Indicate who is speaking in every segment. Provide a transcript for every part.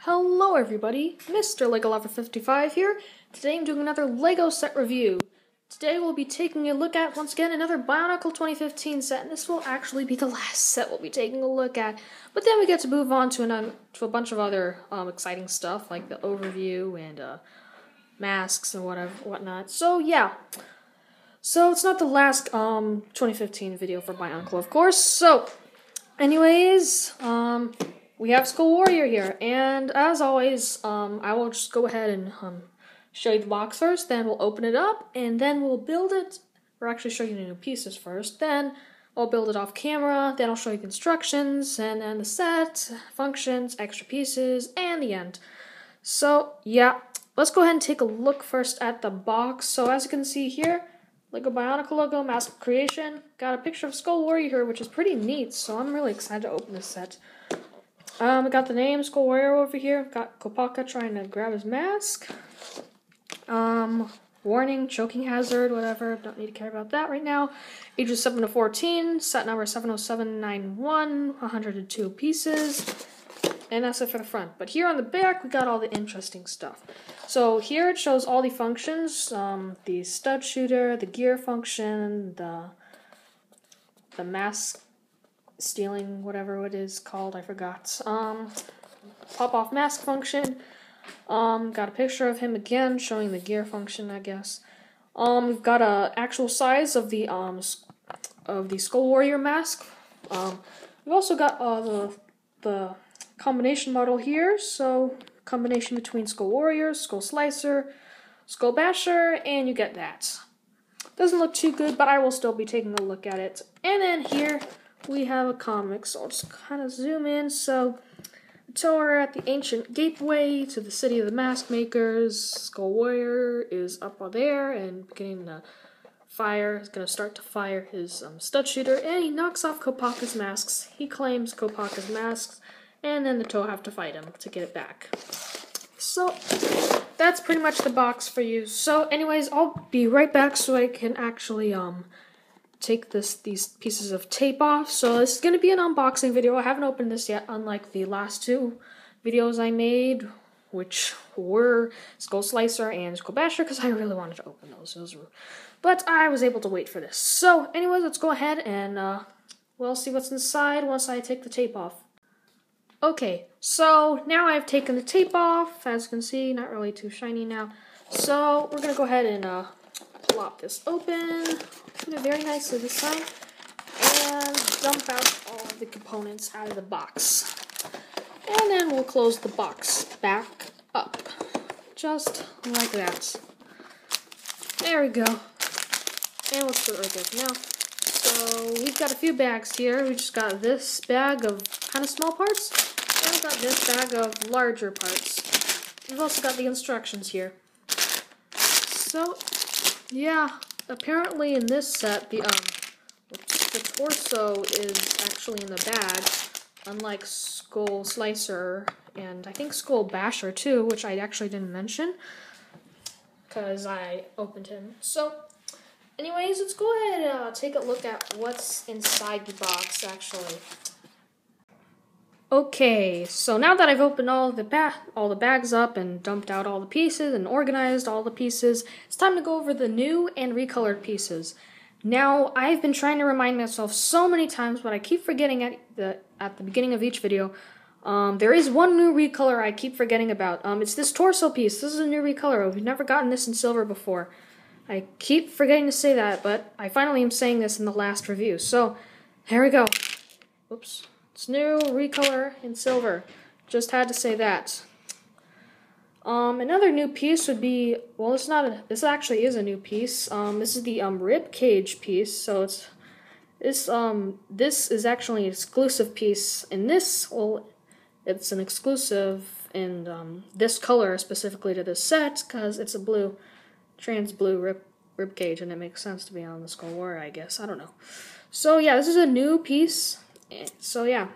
Speaker 1: Hello everybody, Mr. Lego Lover 55 here. Today I'm doing another Lego set review. Today we'll be taking a look at, once again, another Bionicle 2015 set, and this will actually be the last set we'll be taking a look at. But then we get to move on to a bunch of other exciting stuff, like the overview and masks and whatnot. So yeah. So it's not the last 2015 video for Bionicle, of course. So, anyways, we have Skull Warrior here, and as always, I will just go ahead and show you the box first, then we'll open it up, and then we'll build it, or actually show you the new pieces first, then I'll build it off camera, then I'll show you constructions, and then the set, functions, extra pieces, and the end. So, yeah, let's go ahead and take a look first at the box. So as you can see here, Lego Bionicle logo, mask creation, got a picture of Skull Warrior here, which is pretty neat, so I'm really excited to open this set. We got the name Skull Warrior over here. Got Kopaka trying to grab his mask. Warning, choking hazard, whatever. Don't need to care about that right now. Ages 7 to 14. Set number 70791. 102 pieces. And that's it for the front. But here on the back, we got all the interesting stuff. So here it shows all the functions. The stud shooter, the gear function, the mask stealing, whatever it is called, I forgot. Pop-off mask function. Got a picture of him again, showing the gear function, I guess. We've got a actual size of the Skull Warrior mask. We've also got the combination model here. So combination between Skull Warrior, Skull Slicer, Skull Basher, and you get that. Doesn't look too good, but I will still be taking a look at it. And then here we have a comic, so I'll just kind of zoom in. So, the tower at the ancient gateway to the city of the mask makers. Skull Warrior is up there and beginning to fire. He's going to start to fire his stud shooter, and he knocks off Kopaka's masks. He claims Kopaka's masks, and then the Toe have to fight him to get it back. So, that's pretty much the box for you. So, anyways, I'll be right back so I can actually take these pieces of tape off. So this is going to be an unboxing video. I haven't opened this yet, unlike the last two videos I made, which were Skull Slicer and Skull Basher, because I really wanted to open those. But I was able to wait for this. So anyways, let's go ahead and we'll see what's inside once I take the tape off. Okay, so now I've taken the tape off. As you can see, not really too shiny now. So we're going to go ahead and plop this open. Put it very nicely this time, and dump out all of the components out of the box. And then we'll close the box back up, just like that. There we go. And let's put it right there now. So we've got a few bags here. We just got this bag of kind of small parts, and we've got this bag of larger parts. We've also got the instructions here. So, yeah. Apparently in this set, the torso is actually in the bag, unlike Skull Slicer and I think Skull Basher too, which I actually didn't mention because I opened him. So, anyways, let's go ahead and take a look at what's inside the box actually. Okay, so now that I've opened all the bags up and dumped out all the pieces and organized all the pieces, it's time to go over the new and recolored pieces. Now, I've been trying to remind myself so many times, but I keep forgetting at the beginning of each video. There is one new recolor I keep forgetting about. It's this torso piece. This is a new recolor. We've never gotten this in silver before. I keep forgetting to say that, but I finally am saying this in the last review. So, here we go. Oops. It's new, recolor, in silver. Just had to say that. Another new piece would be, well, this actually is a new piece. This is the rib cage piece. So this is actually an exclusive piece. And this, well, it's an exclusive in this color specifically to this set because it's a blue, trans blue rib cage, and it makes sense to be on the Skull Warrior, I guess. I don't know. So yeah, this is a new piece. So yeah,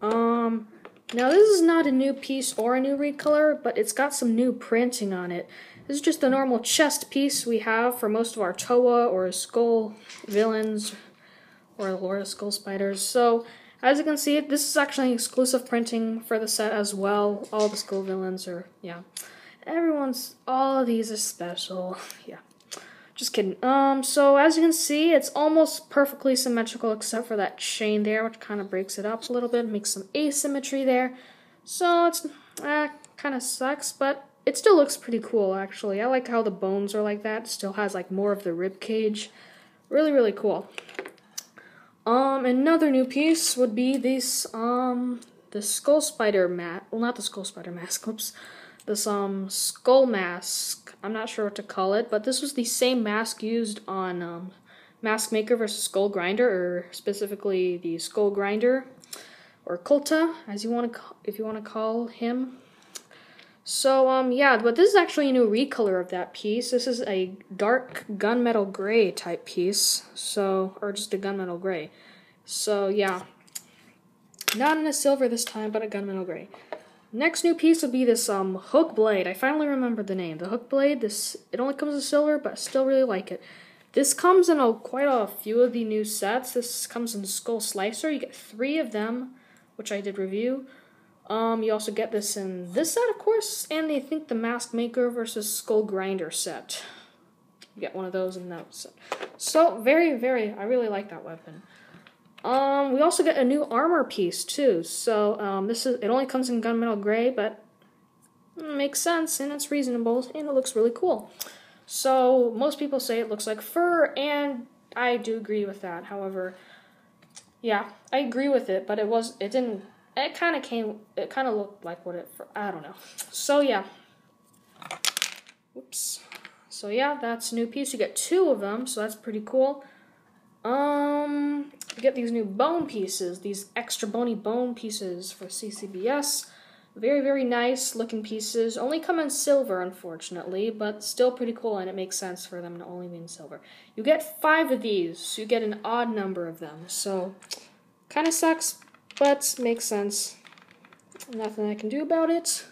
Speaker 1: now this is not a new piece or a new recolor, but it's got some new printing on it. This is just the normal chest piece we have for most of our Toa or Skull villains or Lord of Skull Spiders. So as you can see, this is actually exclusive printing for the set as well. All the Skull villains are, yeah. All of these are special. Yeah. Just kidding. So as you can see, it's almost perfectly symmetrical except for that chain there, which kind of breaks it up a little bit, makes some asymmetry there. So it's kind of sucks, but it still looks pretty cool, actually. I like how the bones are like that. It still has like more of the rib cage. Really, really cool. Another new piece would be this, the Skull Spider mask. Well, not the Skull Spider mask. Oops. This skull mask. I'm not sure what to call it, but this was the same mask used on Mask Maker versus Skull Grinder, or specifically the Skull Grinder, or Kulta, as if you want to call him. So yeah, but this is actually a new recolor of that piece. This is a dark gunmetal gray type piece, or just a gunmetal gray. So yeah, not in a silver this time, but a gunmetal gray. Next new piece would be this hook blade. I finally remembered the name. The hook blade. It only comes in silver, but I still really like it. This comes in quite a few of the new sets. This comes in Skull Slicer. You get 3 of them, which I did review. You also get this in this set, of course, and I think the Mask Maker versus Skull Grinder set. You get one of those in that set. So very, very, I really like that weapon. We also get a new armor piece too. So it only comes in gunmetal gray, but it makes sense and it's reasonable and it looks really cool. So most people say it looks like fur, and I do agree with that. However, yeah, I agree with it, but it kind of looked like I don't know. So yeah. Whoops. So yeah, that's a new piece. You get 2 of them, so that's pretty cool. You get these new bone pieces, these extra bony bone pieces for CCBS. Very, very nice looking pieces. Only come in silver, unfortunately, but still pretty cool, and it makes sense for them to only be in silver. You get 5 of these, so you get an odd number of them. So, kind of sucks, but makes sense. Nothing I can do about it.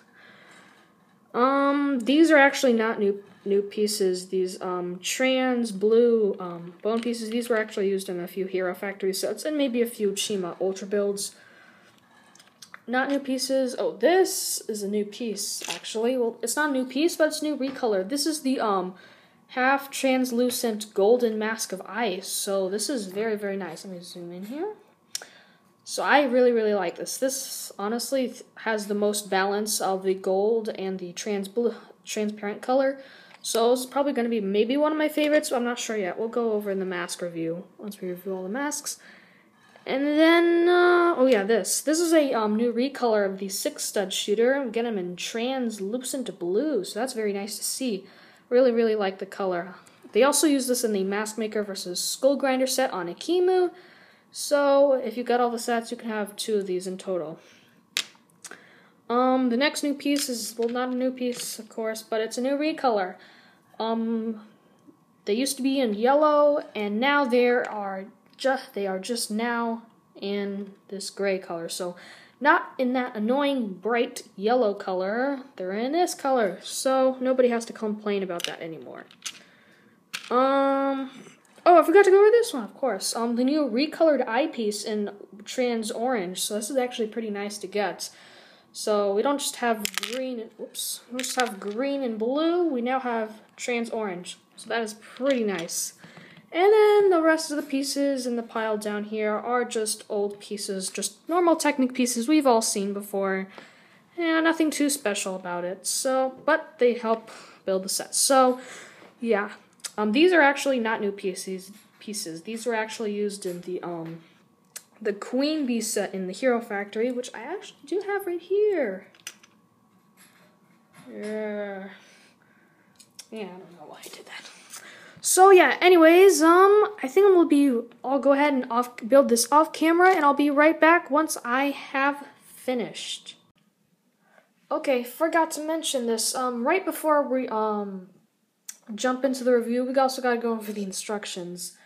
Speaker 1: These are actually not new pieces. These trans blue bone pieces, these were actually used in a few Hero Factory sets and maybe a few Chima Ultra builds. Not new pieces. Oh, this is a new piece, actually. Well, it's not a new piece, but it's new recolor. This is the half translucent golden mask of ice. So this is very, very nice. Let me zoom in here. So I really, really like this. This honestly has the most balance of the gold and the transparent color. So it's probably going to be maybe one of my favorites, but I'm not sure yet. We'll go over in the mask review once we review all the masks. And then, oh yeah, this is a new recolor of the 6-stud shooter. We get him in translucent blue, so that's very nice to see. Really, really like the color. They also use this in the Mask Maker versus Skull Grinder set on Akimu. So if you got all the sets, you can have 2 of these in total. The next new piece is, well, not a new piece, of course, but it's a new recolor. They used to be in yellow, and now they are just now in this gray color. So not in that annoying bright yellow color, they're in this color. So nobody has to complain about that anymore. Oh, I forgot to go over this one, of course. The new recolored eyepiece in trans orange. So this is actually pretty nice to get. So we don't just have green and blue. We now have trans orange. So that is pretty nice. And then the rest of the pieces in the pile down here are just old pieces, just normal Technic pieces we've all seen before. And nothing too special about it. So, but they help build the set. So, yeah. These are actually not new pieces. These were actually used in the Queen Bee set in the Hero Factory, which I actually do have right here. Yeah, I don't know why I did that. So yeah, anyways, I think I'll go ahead and build this off camera, and I'll be right back once I have finished. Okay, forgot to mention this. Right before we jump into the review, we also gotta go over the instructions.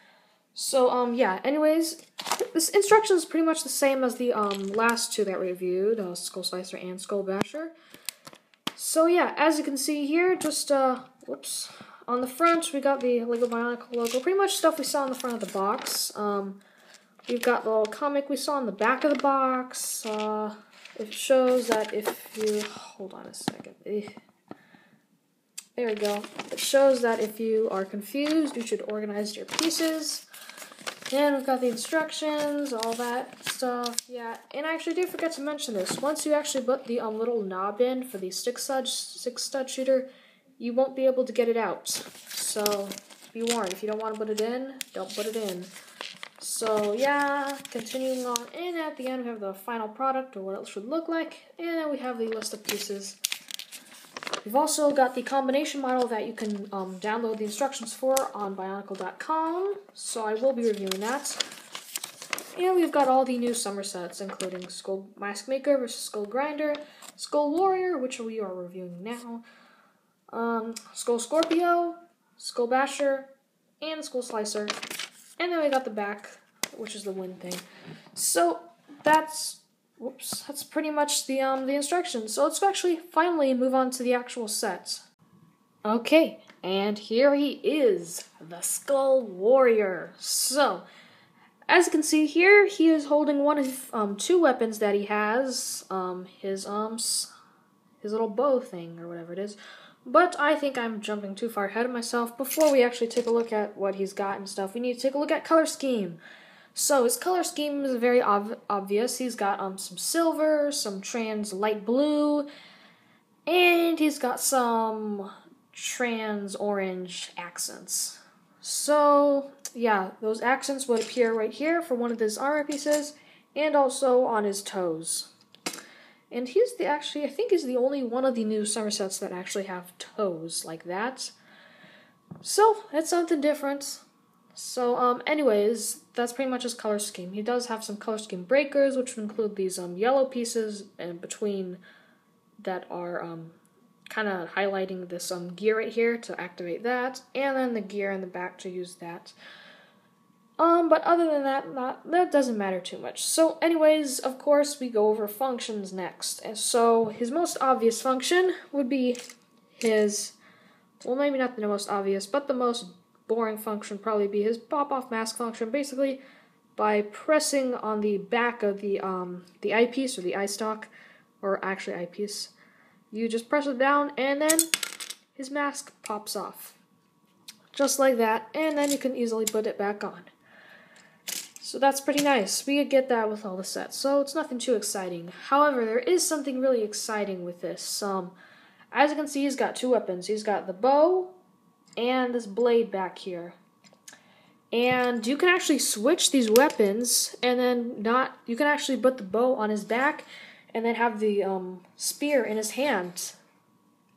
Speaker 1: So, yeah, anyways, this instruction is pretty much the same as the last 2 that we reviewed, Skull Slicer and Skull Basher. So, yeah, as you can see here, just, whoops, on the front, we got the LEGO Bionicle logo, pretty much stuff we saw on the front of the box. We've got the little comic we saw in the back of the box. It shows that if you... Hold on a second. There we go. It shows that if you are confused, you should organize your pieces. And we've got the instructions, all that stuff. Yeah, and I actually did forget to mention this. Once you actually put the little knob in for the six stud shooter, you won't be able to get it out. So be warned, if you don't want to put it in, don't put it in. So yeah, continuing on, and at the end we have the final product, or what it should look like, and then we have the list of pieces. We've also got the combination model that you can download the instructions for on Bionicle.com, so I will be reviewing that. And we've got all the new summer sets, including Skull Mask Maker versus Skull Grinder, Skull Warrior, which we are reviewing now, Skull Scorpio, Skull Basher, and Skull Slicer. And then we got the back, which is the wind thing. So that's pretty much the instructions. So let's actually finally move on to the actual set. Okay, and here he is, the Skull Warrior. So, as you can see here, he is holding one of two weapons that he has. His little bow thing, or whatever it is. But I think I'm jumping too far ahead of myself. Before we actually take a look at what he's got and stuff, we need to take a look at color scheme. So his color scheme is very obvious. He's got some silver, some trans light blue, and he's got some trans orange accents. So yeah, those accents would appear right here for one of his armor pieces, and also on his toes. And he's I think he's the only one of the new summer sets that actually have toes like that. So, that's something different. So, anyways, that's pretty much his color scheme. He does have some color scheme breakers, which would include these yellow pieces in between that are kind of highlighting this gear right here to activate that, and then the gear in the back to use that. But other than that, that doesn't matter too much. So anyways, of course, we go over functions next. And so his most obvious function would be his, well, maybe not the most obvious, but the most boring function would probably be his pop-off mask function. Basically, by pressing on the back of the eyepiece or the eye stalk, or actually eyepiece, you just press it down and then his mask pops off. Just like that, and then you can easily put it back on. So that's pretty nice. We could get that with all the sets, so it's nothing too exciting. However, there is something really exciting with this. As you can see, he's got two weapons. He's got the bow and this blade back here. And you can actually switch these weapons, and then you can actually put the bow on his back and then have the spear in his hand.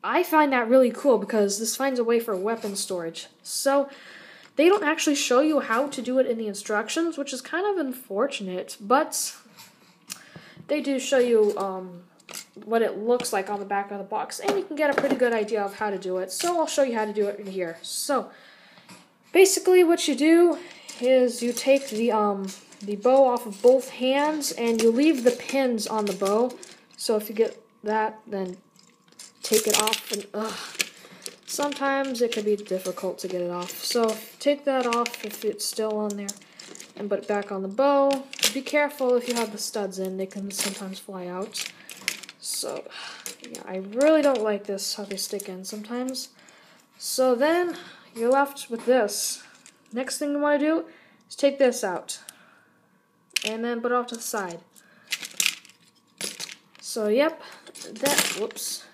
Speaker 1: I find that really cool because this finds a way for weapon storage. So they don't actually show you how to do it in the instructions, which is kind of unfortunate, but they do show you what it looks like on the back of the box, and you can get a pretty good idea of how to do it. So I'll show you how to do it in here. So basically what you do is you take the bow off of both hands, and you leave the pins on the bow. So if you get that, then take it off, and sometimes it can be difficult to get it off. So take that off if it's still on there and put it back on the bow. Be careful if you have the studs in, they can sometimes fly out. So yeah, I really don't like this, how they stick in sometimes. So then you're left with this. Next thing you want to do is take this out and then put it off to the side. So yep, whoops.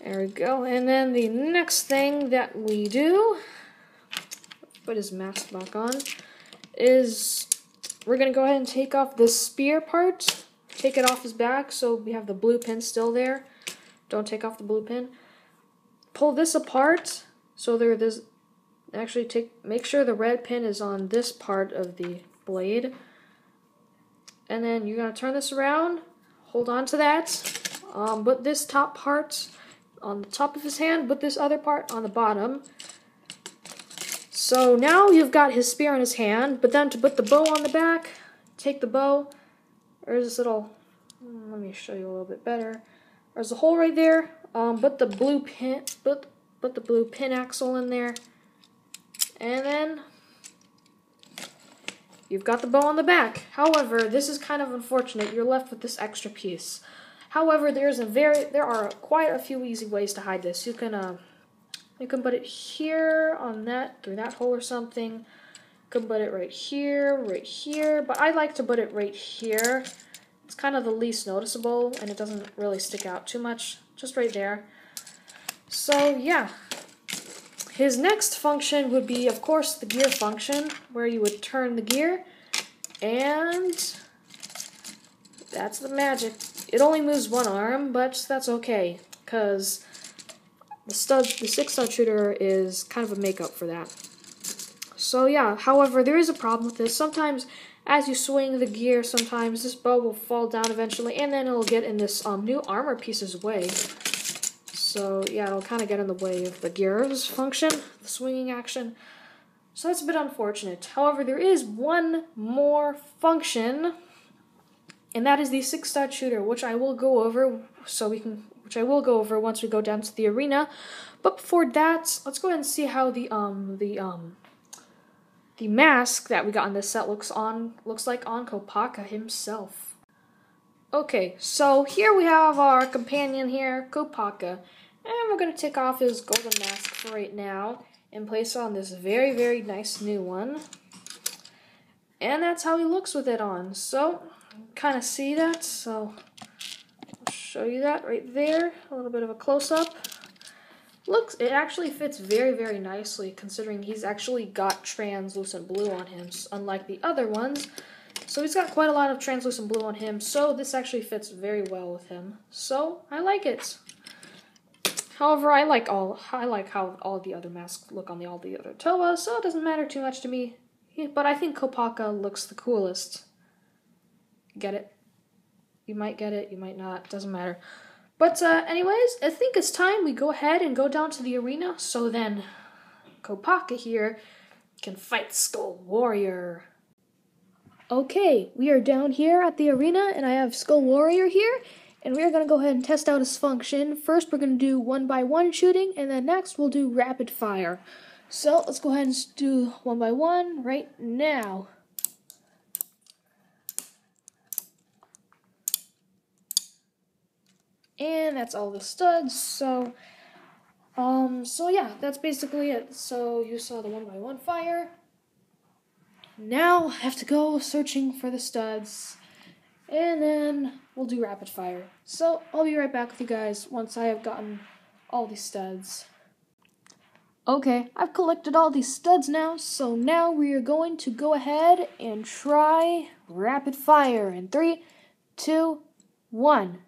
Speaker 1: There we go. And then the next thing that we do, put his mask back on, is we're going to go ahead and take off this spear part. Take it off his back so we have the blue pin still there. Don't take off the blue pin. Pull this apart so make sure the red pin is on this part of the blade. And then you're going to turn this around, hold on to that, put this top part on the top of his hand, put this other part on the bottom. So now you've got his spear in his hand, but then to put the bow on the back, take the bow, there's this little, let me show you a little bit better. There's a hole right there, put the blue pin axle in there, and then you've got the bow on the back. However, this is kind of unfortunate. You're left with this extra piece. However, there are quite a few easy ways to hide this. You can put it here on that, through that hole or something. You can put it right here, but I like to put it right here. It's kind of the least noticeable, and it doesn't really stick out too much, just right there. So, yeah. His next function would be, of course, the gear function, where you would turn the gear, and that's the magic. It only moves one arm, but that's okay, because the 6-stud shooter is kind of a makeup for that. So yeah, however, there is a problem with this. Sometimes, as you swing the gear, sometimes this bow will fall down eventually, and then it'll get in this new armor piece's way. So yeah, it'll kind of get in the way of the gear's function, the swinging action. So that's a bit unfortunate. However, there is one more function, and that is the 6-stud shooter, which I will go over once we go down to the arena. But before that, let's go ahead and see how the mask that we got in this set looks like on Kopaka himself. Okay, so here we have our companion here, Kopaka, and we're gonna take off his golden mask for right now and place on this very, very nice new one. And that's how he looks with it on. So, kind of see that, so I'll show you that right there, a little bit of a close-up. It actually fits very, very nicely, considering he's actually got translucent blue on him, unlike the other ones. So he's got quite a lot of translucent blue on him, so this actually fits very well with him. So, I like it. However, I like how all the other masks look on all the other Towas, so it doesn't matter too much to me. But I think Kopaka looks the coolest. Get it? You might get it, you might not, doesn't matter. But anyways, I think it's time we go ahead and go down to the arena, so then Kopaka here can fight Skull Warrior. Okay, we are down here at the arena, and I have Skull Warrior here, and we are going to go ahead and test out his function. First, we're going to do 1-by-1 shooting, and then next, we'll do rapid fire. So, let's go ahead and do 1-by-1 right now. And that's all the studs, so yeah, that's basically it. So, you saw the 1-by-1 fire. Now, I have to go searching for the studs, and then we'll do rapid fire. So, I'll be right back with you guys once I have gotten all these studs. Okay, I've collected all these studs now, so now we are going to go ahead and try rapid fire in 3, 2, 1.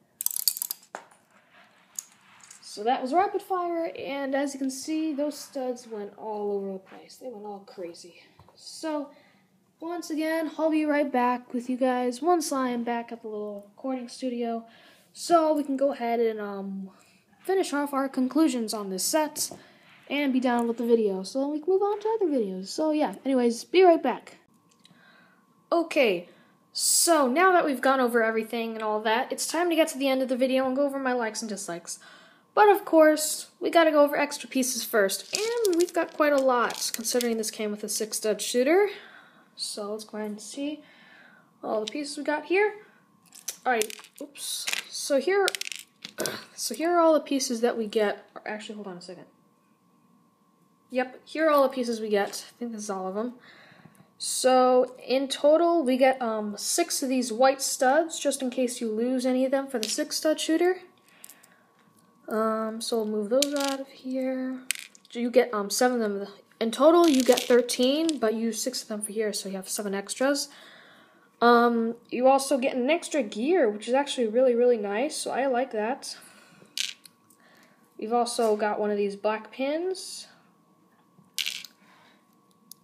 Speaker 1: So that was rapid fire, and as you can see, those studs went all over the place. They went all crazy. So, once again, I'll be right back with you guys once I am back at the little recording studio, so we can go ahead and finish off our conclusions on this set and be done with the video, so we can move on to other videos. So yeah, anyways, be right back. Okay, so now that we've gone over everything and all that, it's time to get to the end of the video and go over my likes and dislikes. But of course, we gotta go over extra pieces first, and we've got quite a lot, considering this came with a 6-stud shooter. So let's go ahead and see all the pieces we got here. Alright, oops. So here are all the pieces that we get. Actually, hold on a second. Yep, here are all the pieces we get. I think this is all of them. So, in total, we get 6 of these white studs, just in case you lose any of them for the 6-stud shooter. So we'll move those out of here. You get 7 of them. In total, you get 13, but you use 6 of them for here, so you have 7 extras. You also get an extra gear, which is actually really, really nice, so I like that. We've also got one of these black pins.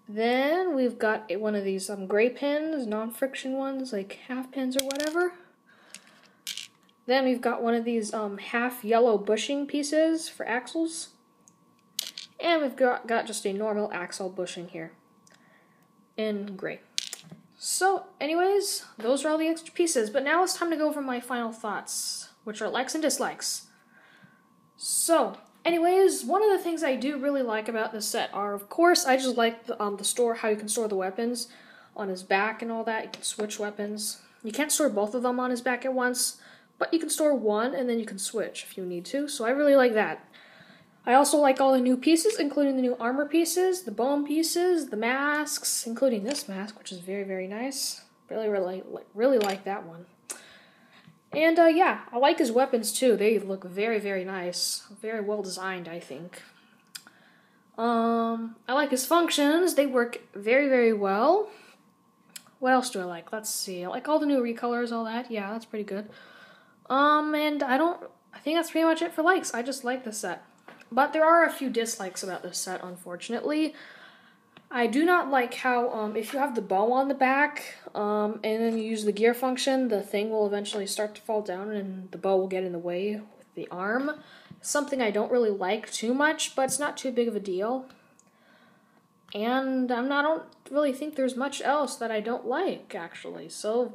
Speaker 1: Then we've got one of these gray pins, non-friction ones, like half pins or whatever. Then we've got one of these half yellow bushing pieces for axles. And we've got just a normal axle bushing here in gray. So, anyways, those are all the extra pieces. But now it's time to go over my final thoughts, which are likes and dislikes. So, anyways, one of the things I do really like about this set are, of course, I just like the how you can store the weapons. on his back and all that. You can switch weapons. You can't store both of them on his back at once, but you can store one and then you can switch if you need to, so I really like that. I also like all the new pieces, including the new armor pieces, the bone pieces, the masks, including this mask, which is very, very nice. Really like that one. And yeah, I like his weapons too. They look very, very nice. Very well designed, I think. I like his functions. They work very, very well. What else do I like? Let's see. I like all the new recolors, all that. Yeah, that's pretty good. And I think that's pretty much it for likes. I just like the set. But there are a few dislikes about this set, unfortunately. I do not like how, if you have the bow on the back, and then you use the gear function, the thing will eventually start to fall down and the bow will get in the way with the arm. Something I don't really like too much, but it's not too big of a deal. And I don't really think there's much else that I don't like, actually. So,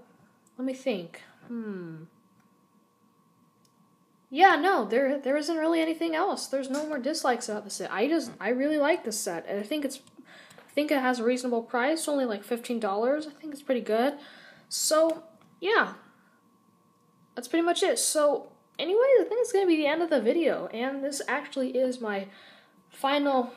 Speaker 1: let me think. Yeah, no, there isn't really anything else. There's no more dislikes about the set. I really like this set, and I think it has a reasonable price, only like $15. I think it's pretty good. So, yeah. That's pretty much it. So, anyways, I think it's going to be the end of the video, and this actually is my final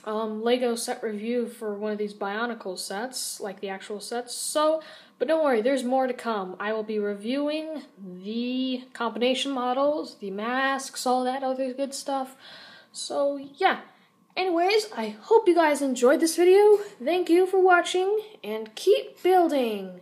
Speaker 1: Lego set review for one of these Bionicle sets, like the actual sets. So, but don't worry, there's more to come. I will be reviewing the combination models, the masks, all that other good stuff. So, yeah. Anyways, I hope you guys enjoyed this video. Thank you for watching, and keep building!